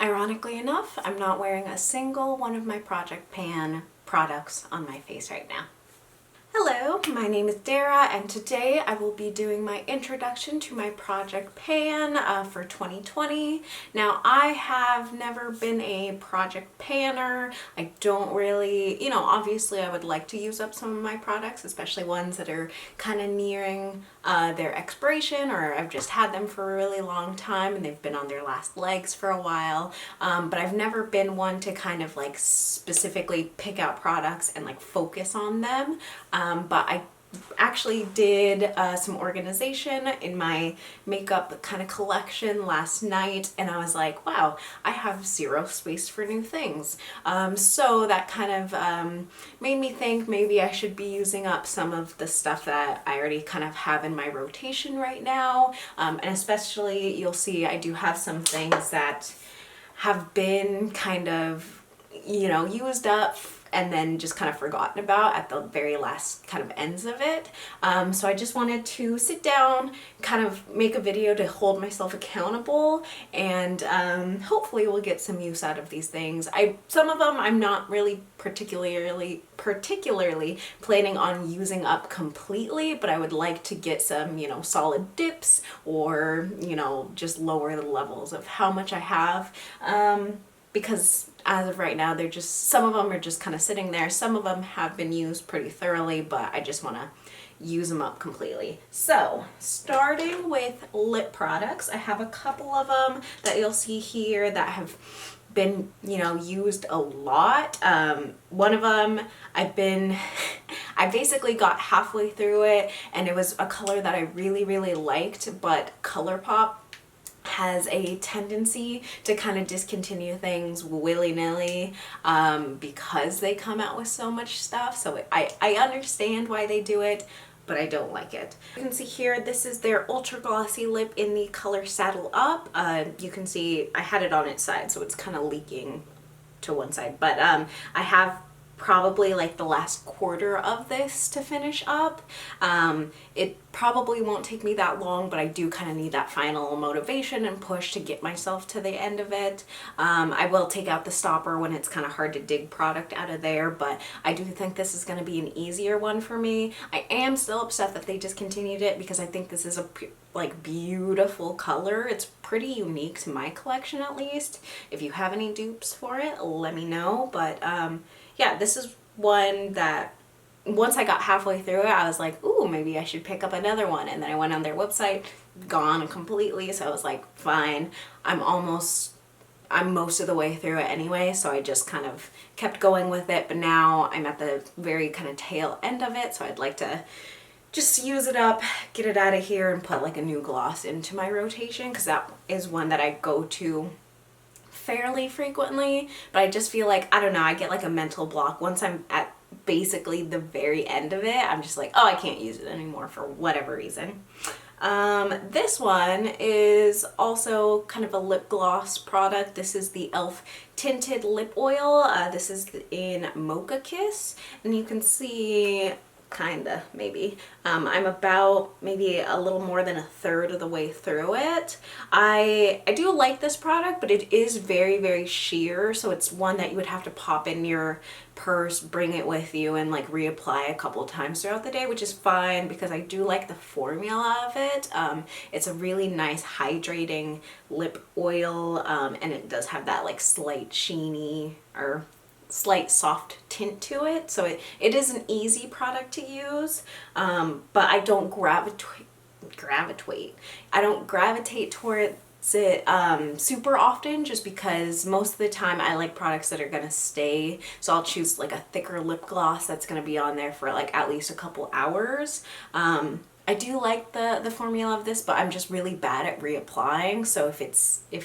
Ironically enough, I'm not wearing a single one of my Project Pan products on my face right now. Hello, my name is Dara, and today I will be doing my introduction to my Project Pan for 2020. Now, I have never been a Project Panner. I don't really, obviously I would like to use up some of my products, especially ones that are kind of nearing their expiration, or I've just had them for a really long time and they've been on their last legs for a while. But I've never been one to kind of like specifically pick out products and like focus on them. But I actually did some organization in my makeup kind of collection last night, and I was like, wow, I have zero space for new things. So that kind of made me think maybe I should be using up some of the stuff that I already kind of have in my rotation right now. And especially you'll see I do have some things that have been kind of, used up and then just kind of forgotten about at the very last kind of ends of it. So I just wanted to sit down, kind of make a video to hold myself accountable, and hopefully we'll get some use out of these things. Some of them I'm not really particularly planning on using up completely, but I would like to get some, solid dips, or, just lower the levels of how much I have. Because as of right now, some of them are just kind of sitting there. Some of them have been used pretty thoroughly, but I just want to use them up completely. So, starting with lip products, I have a couple of them that you'll see here that have been, used a lot. One of them, I basically got halfway through it, and it was a color that I really, really liked, but ColourPop has a tendency to kind of discontinue things willy-nilly because they come out with so much stuff. So I understand why they do it, but I don't like it. You can see here, this is their Ultra Glossy Lip in the color Saddle Up. You can see I had it on its side, so it's kind of leaking to one side, but I have probably like the last quarter of this to finish up. It probably won't take me that long, but I do kind of need that final motivation and push to get myself to the end of it. I will take out the stopper when it's kind of hard to dig product out of there, but I do think this is going to be an easier one for me. I am still upset that they discontinued it because I think this is a beautiful color. It's pretty unique to my collection, at least. If you have any dupes for it, let me know. But yeah, this is one that once I got halfway through it, I was like, ooh, maybe I should pick up another one. And then I went on their website, gone completely. So I was like, fine, I'm most of the way through it anyway. So I just kind of kept going with it. But now I'm at the very kind of tail end of it. So I'd like to just use it up, get it out of here, and put like a new gloss into my rotation, because that is one that I go to fairly frequently. But I just feel like, I don't know, I get like a mental block once I'm at basically the very end of it. I'm just like, oh, I can't use it anymore for whatever reason. This one is also kind of a lip gloss product. This is the e.l.f. Tinted Lip Oil. This is in Mocha Kiss, and you can see kinda, maybe. I'm about maybe a little more than a third of the way through it. I do like this product, but it is very, very sheer, so it's one that you would have to pop in your purse, bring it with you, and like reapply a couple times throughout the day, which is fine because I do like the formula of it. It's a really nice hydrating lip oil, and it does have that like slight sheeny or slight soft tint to it, so it is an easy product to use, but I don't gravitate towards it super often, just because most of the time I like products that are gonna stay. So I'll choose like a thicker lip gloss that's gonna be on there for like at least a couple hours. I do like the formula of this, but I'm just really bad at reapplying. So if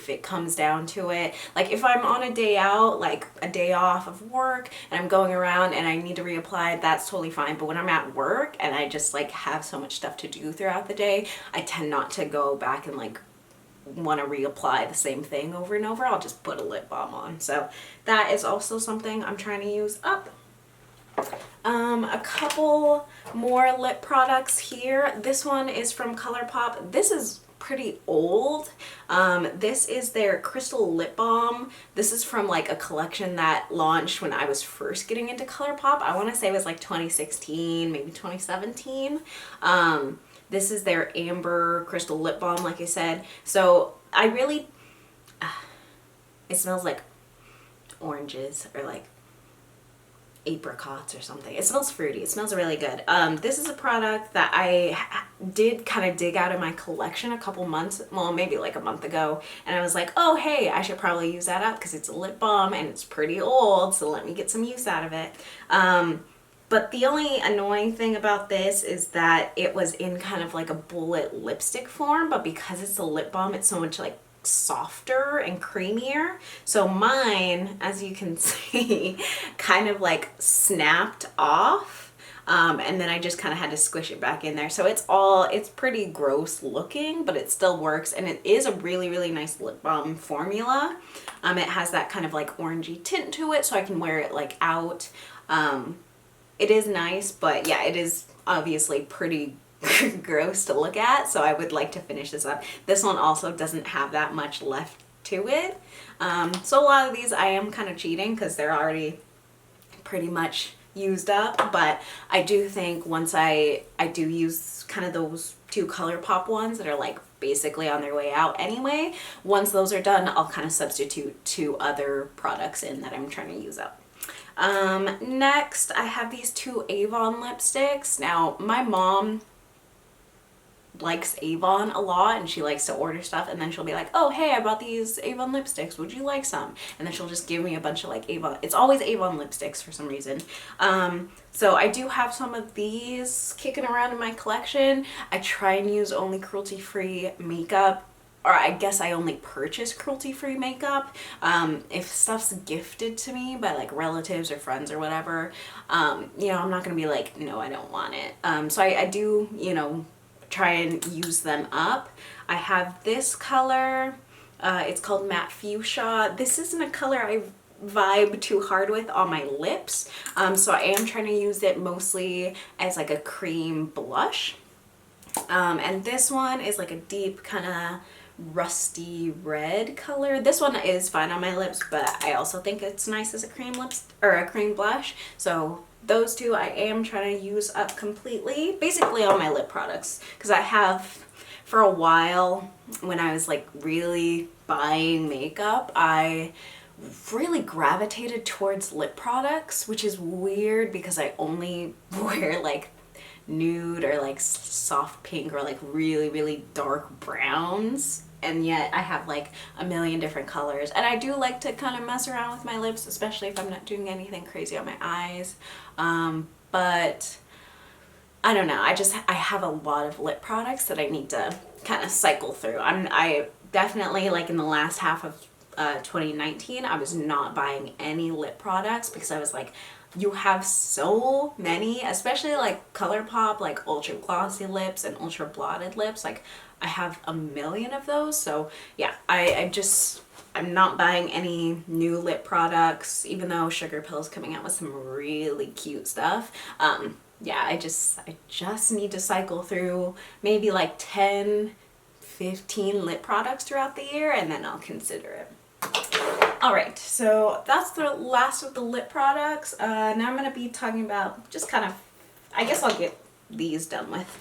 it comes down to it, like if I'm on a day out, like a day off of work, and I'm going around and I need to reapply, that's totally fine. But when I'm at work and I just like have so much stuff to do throughout the day, I tend not to go back and like want to reapply the same thing over and over. I'll just put a lip balm on. So that is also something I'm trying to use up. A couple more lip products here. This one is from ColourPop. This is pretty old. This is their Crystal Lip Balm. This is from like a collection that launched when I was first getting into ColourPop. I want to say it was like 2016, maybe 2017. This is their Amber Crystal Lip Balm, like I said. So I really, it smells like oranges or like apricots or something. It smells fruity. It smells really good. This is a product that I did kind of dig out of my collection a couple months, well, maybe like a month ago, and I was like, oh hey, I should probably use that up because it's a lip balm and it's pretty old, so let me get some use out of it. But the only annoying thing about this is that it was in kind of like a bullet lipstick form, but because it's a lip balm, it's so much like softer and creamier. So mine, as you can see, kind of like snapped off. And then I just kind of had to squish it back in there. So it's pretty gross looking, but it still works. And it is a really, really nice lip balm formula. It has that kind of like orangey tint to it, so I can wear it like out. It is nice, but yeah, it is obviously pretty gross to look at, so I would like to finish this up. This one also doesn't have that much left to it. So a lot of these I am kind of cheating because they're already pretty much used up, but I do think once I do use kind of those two ColourPop ones that are like basically on their way out anyway, once those are done, I'll kind of substitute two other products in that I'm trying to use up. Next, I have these two Avon lipsticks. Now, my mom likes Avon a lot and she likes to order stuff, and then she'll be like, oh hey, I bought these Avon lipsticks, would you like some? And then she'll just give me a bunch of like Avon, it's always Avon lipsticks for some reason. So I do have some of these kicking around in my collection. I try and use only cruelty-free makeup, or I guess I only purchase cruelty-free makeup if stuff's gifted to me by like relatives or friends or whatever. You know, I'm not gonna be like, no, I don't want it. So I do, you know, try and use them up. I have this color, it's called Matte Fuchsia. This isn't a color I vibe too hard with on my lips, so I am trying to use it mostly as like a cream blush. And this one is like a deep kind of rusty red color. This one is fine on my lips, but I also think it's nice as a cream lips or a cream blush. So those two I am trying to use up completely, basically all my lip products, because I have for a while when I was like really buying makeup, I really gravitated towards lip products, which is weird because I only wear like nude or like soft pink or like really, really dark browns, and yet I have like a million different colors. And I do like to kind of mess around with my lips, especially if I'm not doing anything crazy on my eyes. But I don't know, I have a lot of lip products that I need to kind of cycle through. I definitely, like in the last half of 2019, I was not buying any lip products because I was like, you have so many, especially like ColourPop, like ultra glossy lips and ultra blotted lips. Like I have a million of those. So yeah, I'm not buying any new lip products, even though Sugarpill's coming out with some really cute stuff. Yeah, I just need to cycle through maybe like 10, 15 lip products throughout the year, and then I'll consider it. Alright, so that's the last of the lip products. Now I'm going to be talking about just kind of, I guess I'll get these done with.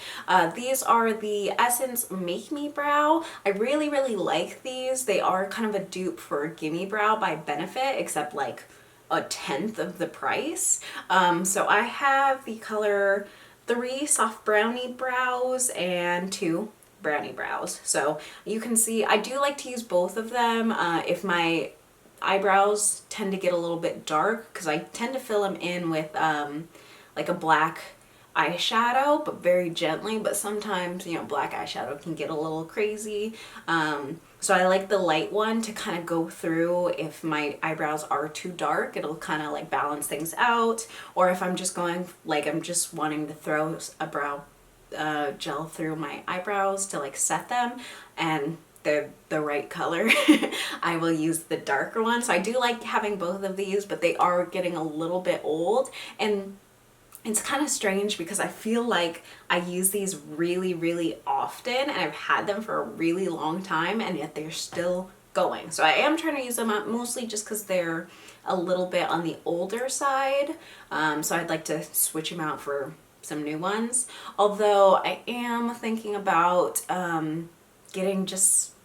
These are the Essence Make Me Brow. I really, really like these. They are kind of a dupe for Gimme Brow by Benefit, except like a tenth of the price. So I have the color 3 Soft Brownie Brows and 2 Brownie Brows. So you can see I do like to use both of them if my eyebrows tend to get a little bit dark, because I tend to fill them in with like a black eyeshadow, but very gently. But sometimes, you know, black eyeshadow can get a little crazy. So I like the light one to kind of go through if my eyebrows are too dark. It'll kind of like balance things out. Or if I'm just going, like I'm just wanting to throw a brow gel through my eyebrows to like set them and they're the right color, I will use the darker one. So I do like having both of these, but they are getting a little bit old. And It's kind of strange because I feel like I use these really, really often, and I've had them for a really long time, and yet they're still going. So I am trying to use them up mostly just because they're a little bit on the older side. So I'd like to switch them out for some new ones. Although I am thinking about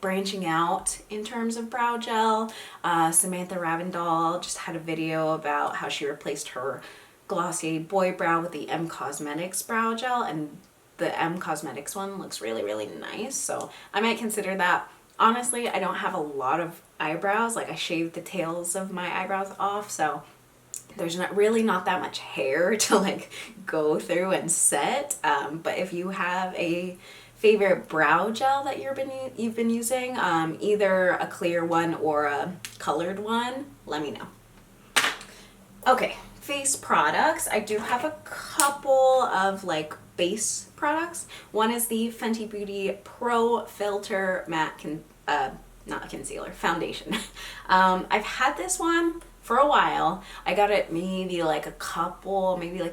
branching out in terms of brow gel. Samantha Ravindal just had a video about how she replaced her Glossier Boy Brow with the M Cosmetics brow gel, and the M Cosmetics one looks really, really nice. So I might consider that. Honestly, I don't have a lot of eyebrows. Like, I shaved the tails of my eyebrows off, so there's not that much hair to like go through and set. But if you have a favorite brow gel that you've been using, either a clear one or a colored one, let me know. Okay, face products. I do have a couple of like base products. One is the Fenty Beauty Pro Filter Matte not concealer, foundation. I've had this one for a while. I got it maybe like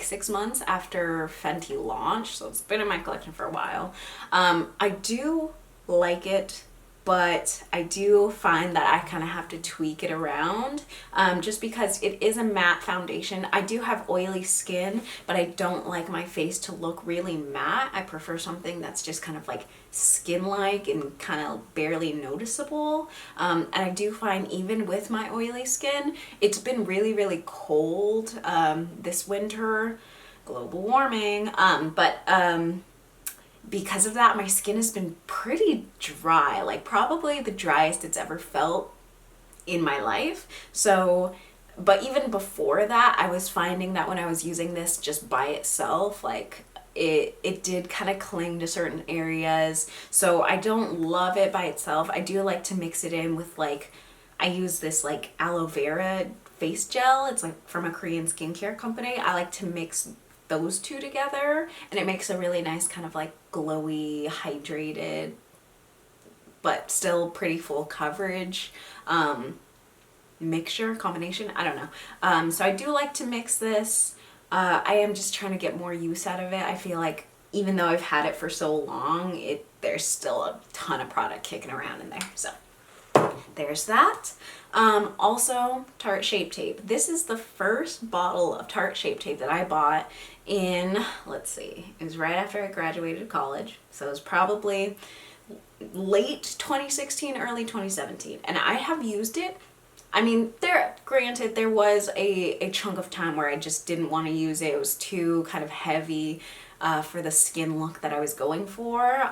6 months after Fenty launched, so it's been in my collection for a while. I do like it, but I do find that I kind of have to tweak it around, just because it is a matte foundation. I do have oily skin, but I don't like my face to look really matte. I prefer something that's just kind of like skin-like and kind of barely noticeable. And I do find even with my oily skin, it's been really, really cold this winter, global warming, because of that, my skin has been pretty dry, like probably the driest it's ever felt in my life. So, but even before that, I was finding that when I was using this just by itself, like it did kind of cling to certain areas. So I don't love it by itself. I do like to mix it in with like, I use this like aloe vera face gel. It's like from a Korean skincare company. I like to mix those two together, and it makes a really nice kind of like glowy, hydrated, but still pretty full coverage mixture, combination. I don't know. So I do like to mix this. I am just trying to get more use out of it. I feel like even though I've had it for so long, there's still a ton of product kicking around in there. So there's that. Also, Tarte Shape Tape. This is the first bottle of Tarte Shape Tape that I bought in, let's see, it was right after I graduated college. So it was probably late 2016, early 2017. And I have used it. I mean, granted, there was a chunk of time where I just didn't want to use it. It was too kind of heavy for the skin look that I was going for.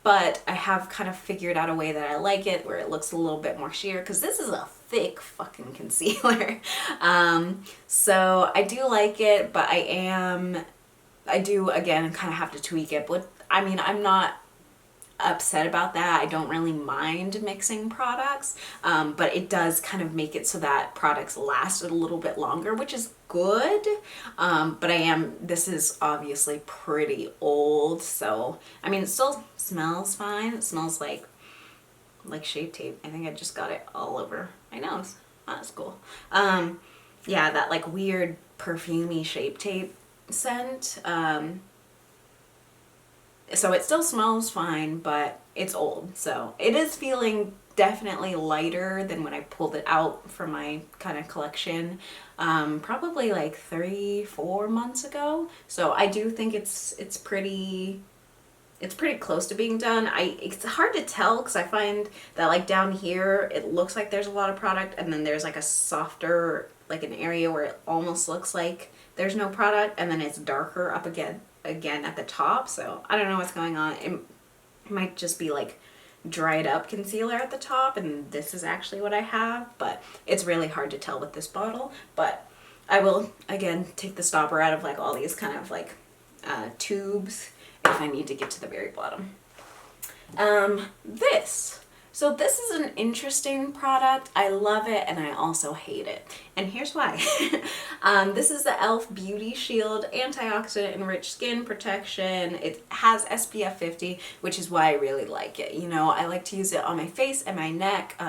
But I have kind of figured out a way that I like it, where it looks a little bit more sheer, because this is a thick fucking concealer. So I do like it, but I do, again, kind of have to tweak it. But I mean, I'm not upset about that. I don't really mind mixing products, but it does kind of make it so that products last a little bit longer, which is good. But this is obviously pretty old, so I mean, it still smells fine. It smells like Shape Tape. I think I just got it all over my nose. That's cool. Yeah, that like weird perfumey Shape Tape scent. So it still smells fine, but it's old. So it is feeling definitely lighter than when I pulled it out from my kind of collection, probably like 3-4 months ago. So I do think it's pretty close to being done. It's hard to tell because I find that like down here, it looks like there's a lot of product, and then there's like a softer, like an area where it almost looks like there's no product, and then it's darker up again at the top. So I don't know what's going on. It might just be like dried up concealer at the top, and this is actually what I have, but it's really hard to tell with this bottle. But I will again take the stopper out of like all these kind of like tubes if I need to get to the very bottom. So this is an interesting product. I love it, and I also hate it. And here's why. This is the e.l.f. Beauty Shield Antioxidant Enriched Skin Protection. It has SPF 50, which is why I really like it. You know, I like to use it on my face and my neck.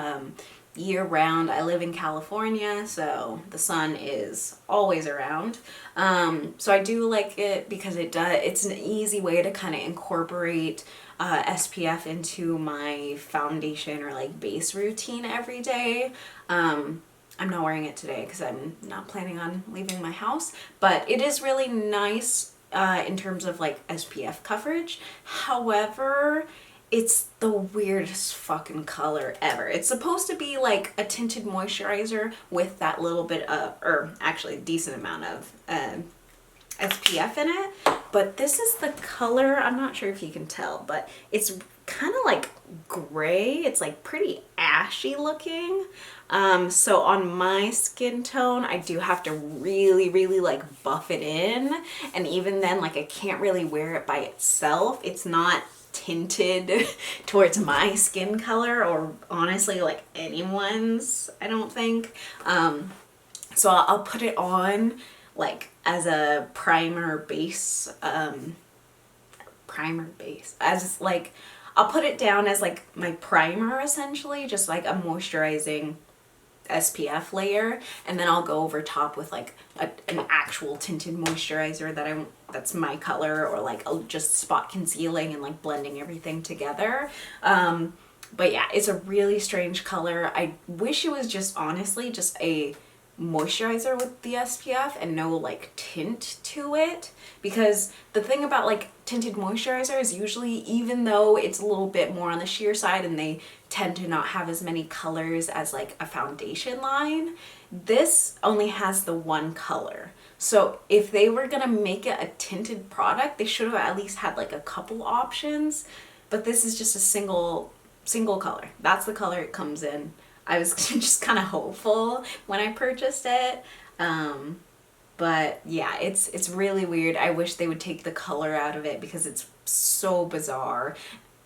year round. I live in California, so the sun is always around. So I do like it because it's an easy way to kind of incorporate SPF into my foundation or like base routine every day. I'm not wearing it today because I'm not planning on leaving my house, but it is really nice in terms of like SPF coverage. However, it's the weirdest fucking color ever. It's supposed to be like a tinted moisturizer with that little bit of, or actually a decent amount of SPF in it, but this is the color. I'm not sure if you can tell, but it's kind of like gray. It's like pretty ashy looking. So on my skin tone, I do have to really like buff it in, and even then, like, I can't really wear it by itself. It's not tinted towards my skin color, or honestly like anyone's, I don't think. So I'll put it on like as a primer base, as like, I'll put it down as like my primer essentially, just like a moisturizing SPF layer, and then I'll go over top with like an actual tinted moisturizer that's my color, or like just spot concealing and like blending everything together. But yeah, it's a really strange color. I wish it was just honestly just a moisturizer with the SPF and no like tint to it, because the thing about like tinted moisturizer is usually, even though it's a little bit more on the sheer side and they tend to not have as many colors as like a foundation line, this only has the one color. So if they were gonna make it a tinted product, they should have at least had like a couple options, but this is just a single color. That's the color it comes in. I was just kind of hopeful when I purchased it. But yeah, it's really weird. I wish they would take the color out of it because it's so bizarre,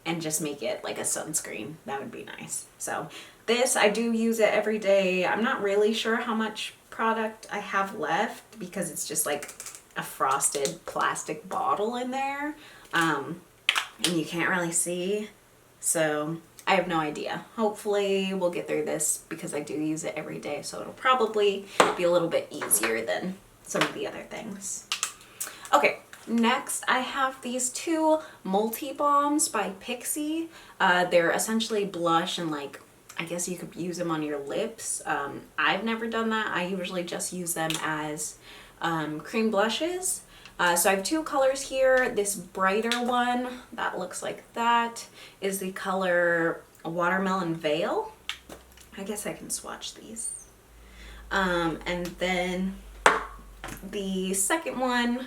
and just make it like a sunscreen. That would be nice. So this, I do use it every day. I'm not really sure how much product I have left because it's just like a frosted plastic bottle in there. And you can't really see. So I have no idea. Hopefully we'll get through this because I do use it every day, so it'll probably be a little bit easier than some of the other things. Okay, next I have these two Multi Balms by Pixi. They're essentially blush, and like, I guess you could use them on your lips. I've never done that. I usually just use them as cream blushes. So I have two colors here. This brighter one that looks like that is the color Watermelon Veil. I guess I can swatch these. And then the second one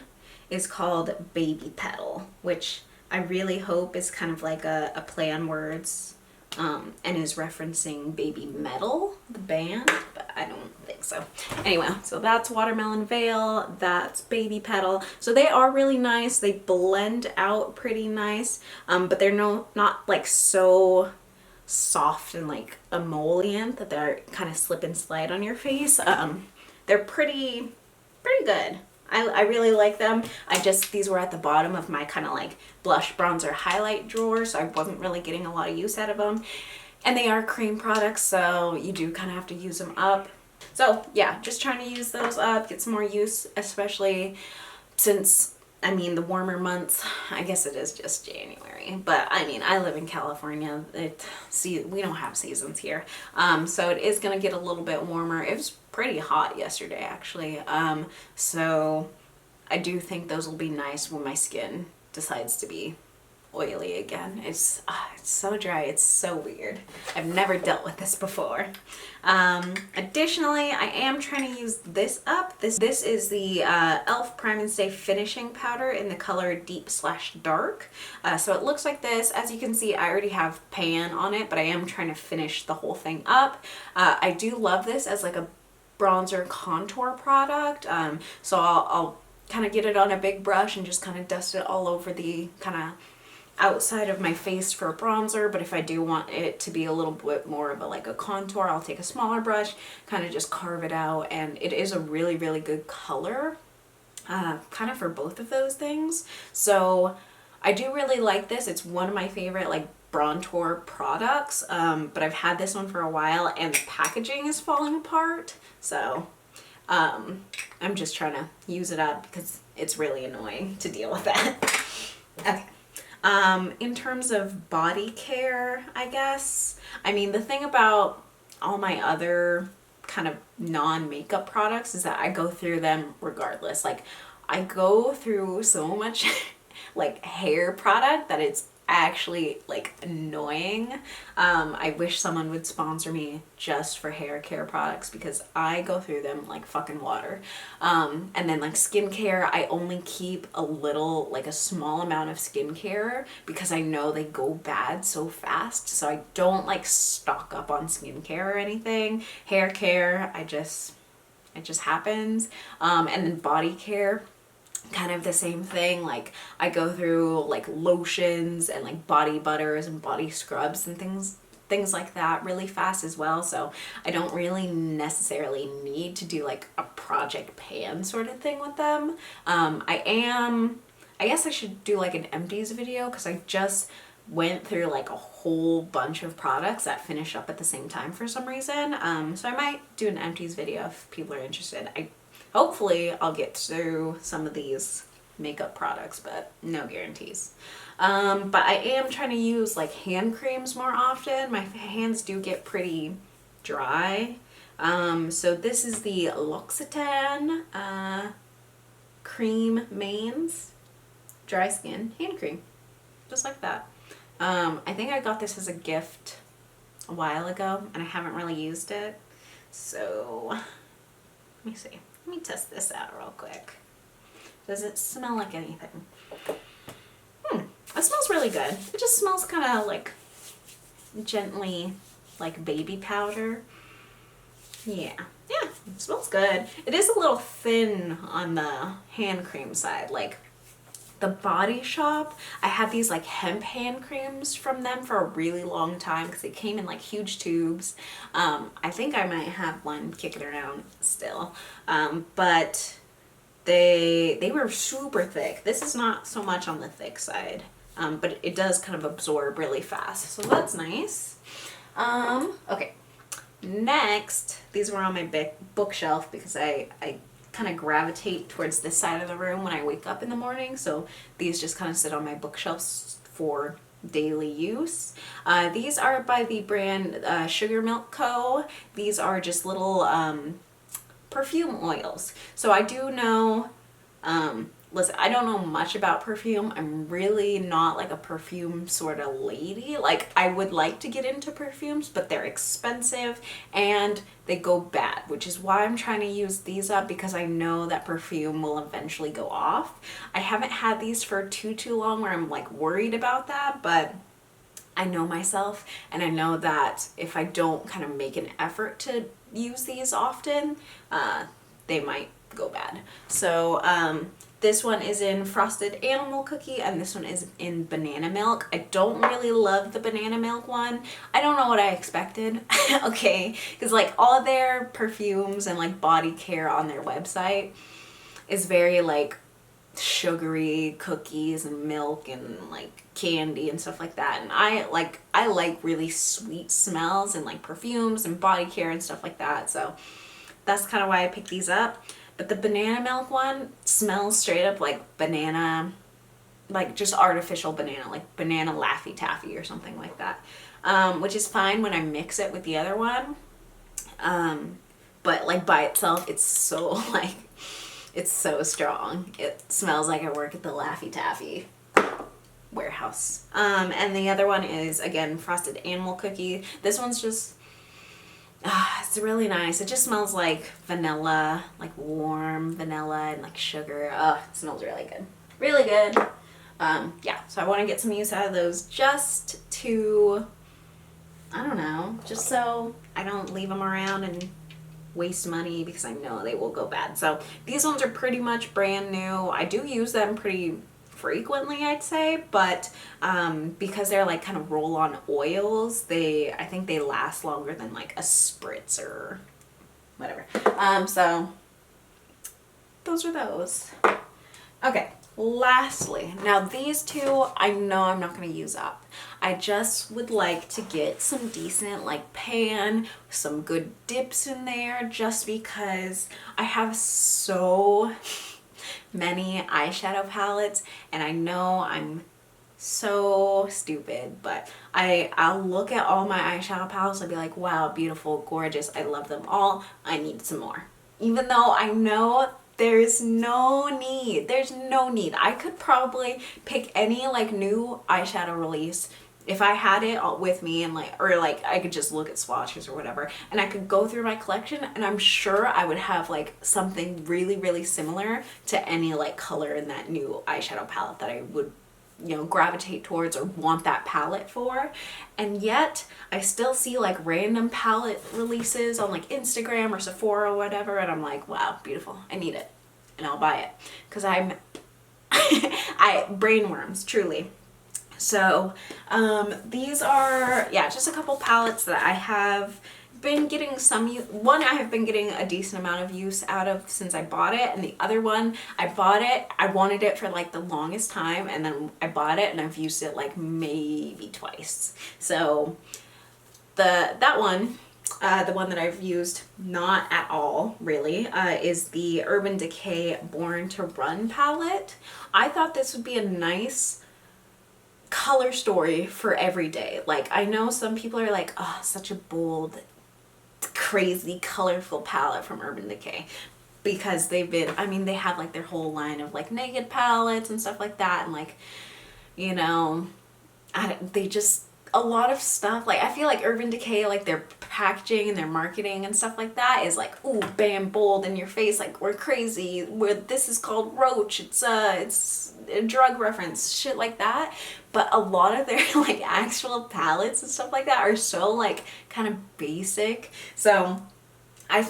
is called Baby Petal, which I really hope is kind of like a play on words, and is referencing Baby Metal, the band, but I don't think so. Anyway, so that's Watermelon Veil, that's Baby Petal. So they are really nice. They blend out pretty nice, but they're not like so soft and like emollient that they're kind of slip and slide on your face. They're pretty good. I really like them. These were at the bottom of my kind of like blush, bronzer, highlight drawer, so I wasn't really getting a lot of use out of them. And they are cream products, so you do kind of have to use them up. So yeah, just trying to use those up, get some more use, especially since, I mean, the warmer months, I guess it is just January, but I mean, I live in California. We don't have seasons here. So it is going to get a little bit warmer. It was pretty hot yesterday, actually. So I do think those will be nice when my skin decides to be oily again. It's so dry. It's so weird. I've never dealt with this before. Additionally, I am trying to use this up. This is the e.l.f. Prime and Stay Finishing Powder in the color Deep/Dark. So it looks like this. As you can see, I already have pan on it, but I am trying to finish the whole thing up. I do love this as like a bronzer contour product. So I'll kind of get it on a big brush and just kind of dust it all over the kind of outside of my face for a bronzer. But if I do want it to be a little bit more of a contour, I'll take a smaller brush, kind of just carve it out, and it is a really good color, kind of for both of those things. So I do really like this. It's one of my favorite like Brontor products, but I've had this one for a while and the packaging is falling apart. So I'm just trying to use it up because it's really annoying to deal with that. Okay. In terms of body care, I guess, I mean, the thing about all my other kind of non-makeup products is that I go through them regardless. Like, I go through so much like hair product that it's actually like annoying. I wish someone would sponsor me just for hair care products because I go through them like fucking water. And then like skincare, I only keep a little, like a small amount of skincare because I know they go bad so fast. So I don't like stock up on skincare or anything. Hair care, it just happens. And then body care, kind of the same thing. Like, I go through like lotions and like body butters and body scrubs and things like that really fast as well. So I don't really necessarily need to do like a project pan sort of thing with them. I guess I should do like an empties video because I just went through like a whole bunch of products that finish up at the same time for some reason. So I might do an empties video if people are interested. Hopefully I'll get through some of these makeup products, but no guarantees. But I am trying to use like hand creams more often. My hands do get pretty dry. So this is the L'Occitane Cream Mains Dry Skin Hand Cream. Just like that. I think I got this as a gift a while ago and I haven't really used it. So let me see. Let me test this out real quick. Does it smell like anything? It smells really good. It just smells kind of like gently like baby powder. Yeah, it smells good. It is a little thin on the hand cream side. Like, the Body Shop, I had these like hemp hand creams from them for a really long time because they came in like huge tubes. I think I might have one kicking around still, but they were super thick. This is not so much on the thick side, but it does kind of absorb really fast, so that's nice. Okay, next, these were on my bookshelf because I kind of gravitate towards this side of the room when I wake up in the morning, so these just kind of sit on my bookshelves for daily use. These are by the brand Sugar Milk Co. These are just little perfume oils. So I do know, listen, I don't know much about perfume. I'm really not like a perfume sort of lady. Like, I would like to get into perfumes, but they're expensive and they go bad, which is why I'm trying to use these up because I know that perfume will eventually go off. I haven't had these for too long where I'm like worried about that, but I know myself and I know that if I don't kind of make an effort to use these often, they might go bad. So this one is in Frosted Animal Cookie and this one is in Banana Milk. I don't really love the Banana Milk one. I don't know what I expected, okay? Because like all their perfumes and like body care on their website is very like sugary cookies and milk and like candy and stuff like that, and I like really sweet smells and like perfumes and body care and stuff like that, so that's kind of why I picked these up. But the Banana Milk one smells straight up like banana, like just artificial banana, like banana Laffy Taffy or something like that, which is fine when I mix it with the other one, but like by itself it's so like, it's so strong. It smells like I work at the Laffy Taffy warehouse. And the other one is, again, Frosted Animal Cookie. This one's just, it's really nice. It just smells like vanilla, like warm vanilla and like sugar. It smells really good. Really good. Yeah, so I want to get some use out of those just to, I don't know, just so I don't leave them around and waste money because I know they will go bad. So these ones are pretty much brand new. I do use them pretty frequently, I'd say, but because they're like kind of roll-on oils, I think they last longer than like a spritz or whatever. So those are those. Okay, Lastly, now these two I know I'm not going to use up. I just would like to get some decent like pan, some good dips in there, just because I have so many eyeshadow palettes and I know I'm so stupid, but I'll look at all my eyeshadow palettes and be like, wow, beautiful, gorgeous, I love them all, I need some more. Even though I know there's no need. I could probably pick any like new eyeshadow release if I had it all with me, and like, or like I could just look at swatches or whatever, and I could go through my collection and I'm sure I would have like something really, really similar to any like color in that new eyeshadow palette that I would, you know, gravitate towards or want that palette for. And yet I still see like random palette releases on like Instagram or Sephora or whatever, and I'm like, wow, beautiful, I need it, and I'll buy it because I'm I brainworms, truly. So these are, yeah, just a couple palettes that I have been getting one I have been getting a decent amount of use out of since I bought it, and the other one I bought it, I wanted it for like the longest time, and then I bought it and I've used it like maybe twice. So that one, the one that I've used not at all really, is the Urban Decay Born to Run palette. I thought this would be a nice color story for every day. Like, I know some people are like, oh, such a bold, crazy, colorful palette from Urban Decay, because they've been, I mean, they have like their whole line of like naked palettes and stuff like that, and like, you know, they just, a lot of stuff, like I feel like Urban Decay, like their packaging and their marketing and stuff like that is like, ooh, bam, bold in your face, like we're crazy, where this is called Roach, it's a drug reference, shit like that. But a lot of their like actual palettes and stuff like that are so like kind of basic. So I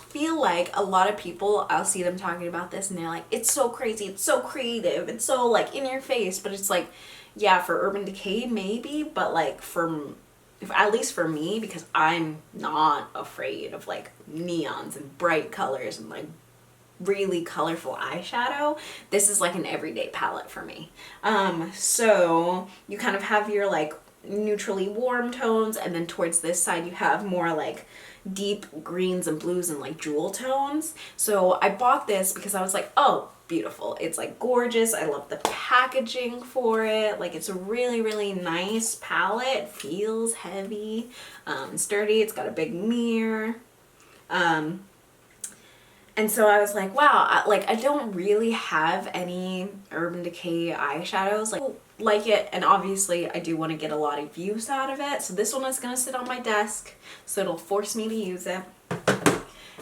feel like a lot of people, I'll see them talking about this and they're like, it's so crazy, it's so creative, it's so like in your face, but it's like, yeah, for Urban Decay maybe, but like at least for me, because I'm not afraid of like neons and bright colors and like really colorful eyeshadow, this is like an everyday palette for me. So you kind of have your like neutrally warm tones, and then towards this side you have more like deep greens and blues and like jewel tones. So I bought this because I was like, oh, beautiful, it's like gorgeous, I love the packaging for it, like it's a really, really nice palette, it feels heavy, sturdy, it's got a big mirror, and so I was like, wow, I don't really have any Urban Decay eyeshadows like it, and obviously I do want to get a lot of use out of it, so this one is going to sit on my desk, so it'll force me to use it.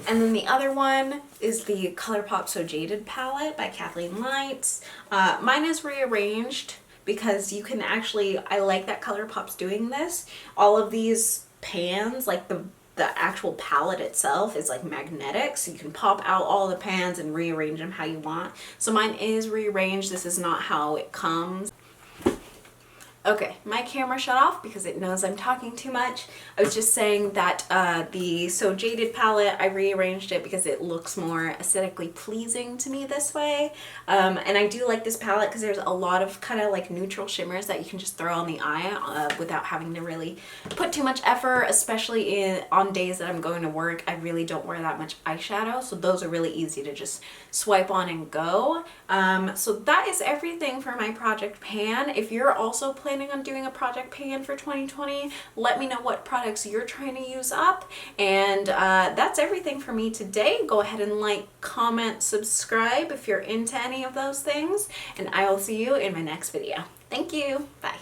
And then the other one is the ColourPop So Jaded palette by Kathleen Lights. Mine is rearranged because you can actually, I like that ColourPop's doing this. All of these pans, like the actual palette itself is like magnetic, so you can pop out all the pans and rearrange them how you want. So mine is rearranged. This is not how it comes. Okay, my camera shut off because it knows I'm talking too much. I was just saying that the So Jaded palette, I rearranged it because it looks more aesthetically pleasing to me this way. And I do like this palette because there's a lot of kind of like neutral shimmers that you can just throw on the eye without having to really put too much effort, especially on days that I'm going to work. I really don't wear that much eyeshadow, so those are really easy to just swipe on and go. So that is everything for my project pan. If you're also planning on doing a project pan for 2020, let me know what products you're trying to use up. And that's everything for me today. Go ahead and like, comment, subscribe if you're into any of those things, and I will see you in my next video. Thank you. Bye.